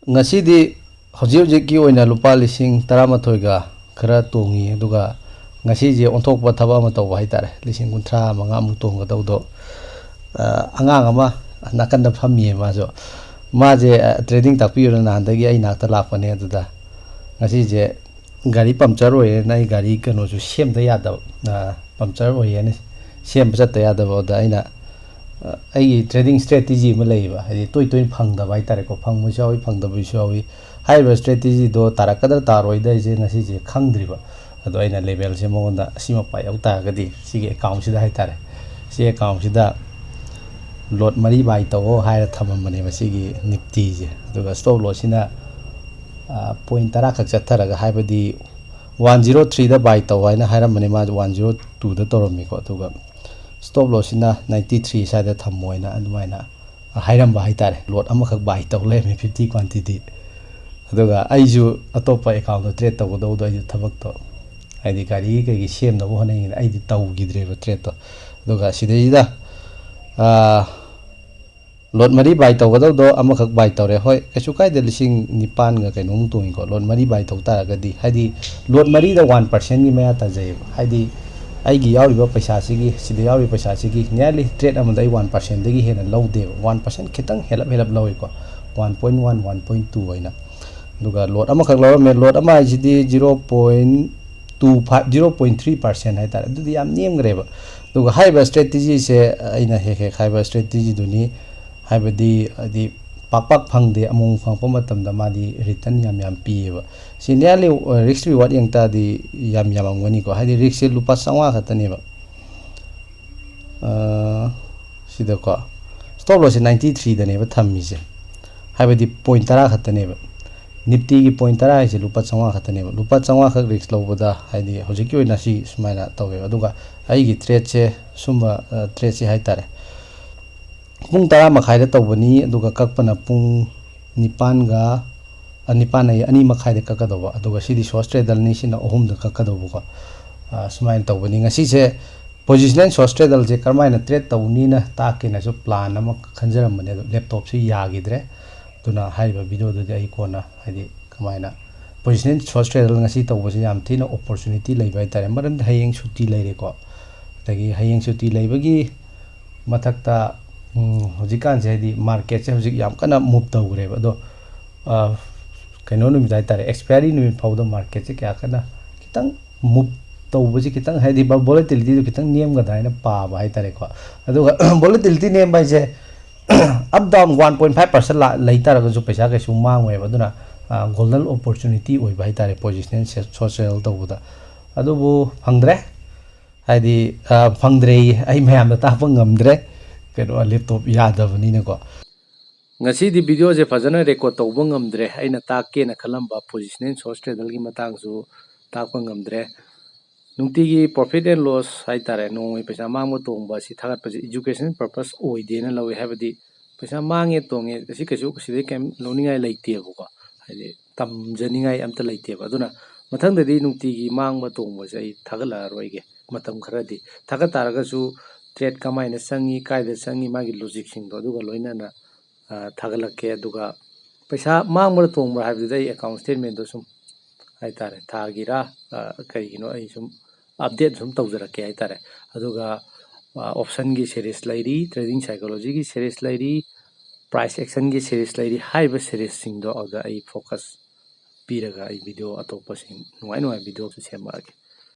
ngasi hojik ki oina lupa lising 13 khara tongi aduga ngasi je onthokpa thaba ama tawba haitare lising 30 manga amu tongga dawdo angang ama nakanda phammi ma jo ma je trading takpi yor na handagi ai nakta lakpane aduda ngasi je gari puncture oye na gari kano ju sem da yada puncture oye ne sem bcha ta yada boda aina ai trading strategy ma leiba hadi toi phangda bai tare ko phang mu chawi phangda bu chawi haiba strategy do tarakadar taroi da je ngasi je khangdriba ado aina level se monda sima pai au ta gadi sige account sida hai tare si account sida lot mari bai to haira thamam mane masigi nifty je aduga stop loss sina point tara khak chatharaga haibadi 103 da bai to haina haira mane ma 102 da toromi ko aduga stop loss sina 93 side thamoina adumaina hairam ba haitare lot amakhak bai to le me 50 quantity aduga aiju atopa account do trade to do do aiju thabak to aidi gari ke gi sem da bo hone aidi taw gidre ba trade to aduga sideida lot mari bai to do amakhak bai to re hoi kachu kai de lising nipan ga kainong tuing ko lot mari bai to ta ga di haidi lot mari da 1% gi maya ta jai haidi aigi yauri ba paisa sigi sida yauri paisa sigi nearly trade amandai 1% dagi hena low de 1% khitang helap lowi ko 1.1 1.2 aina duga lot amakhak law me lot ama jidi 0.25 0.3% hai tar du yam nem greba duga haiba strategy se aina he haiba strategy duni haibadi adi pak phangde among phangpa matam da madi return yam pieba seniorly risk reward yang ta di yam amgani ko hadi risk lupa sangwa khatani ba sida ko stop loss 93 da ne ba thammi je haibadi point tara khatani ba nifty ki point tara je lupa sangwa khatani ba lupa sangwa khak risk lobada hadi hojiki oina si sumaina tawe aduga ai gi trade che sumba trade se haitare pung tara makhai da tawbani aduga kakpana pung nipan ga nipan ai ani makhai da kakadoba aduga sidi short trader ni sina ohum da kakadoba ko sumain tawbani ngasi se positional short trader je karmaina trade tawni na ta ke na so plan ama khanjaram mane laptop se yagidre tuna haiba video do ai kona hadi kamaina positional short trader ngasi tawbase yam thina opportunity leibai tare maram hayeng chuti leire ko tagi hayeng chuti leibagi mathakta hojikan je di market se hojik yam kana move tawgre ba do kaino nu midai tare expiry nu phawda market se kya kana kitang move tawbaji kitang haidi ba volatility du kitang niam ga daina pa ba hai tare ko adu volatility nem bai je up down 1.5% la later ga ju paisa ga su mang we ba duna golden opportunity oi ba hai tare position social tawda adu bu phangdre haidi phangdre ai mayam da ta ngamdre keno laptop yadabani ne ko ngasi di video je fajana record tawba ngamdre aina takke na khalamba position short trader gi matang su takpa ngamdre nungti gi profit and loss hai tare nongoi paisa mangmo tongba si thagat paji education purpose oi de na lawi habadi paisa mangi tonge si kasu sidai kem loningai leite buko haide tamjaningai amta leite ba duna mathang dadi nungti gi mangba tongba sai thagala roige matam kharadi thagat taraga su trade kamaina sangi kaida sangi magi logic sing do duga loina na thagalakke duga paisa mangmar tongmar habida ai account statement do sum hai tare thagira kaigino ai sum update sum tawjarakke hai tare aduga option gi series lairi trading psychology gi series lairi price action gi series lairi haiba series sing do oda ai focus piraga ai video atopa sing nuai video su sema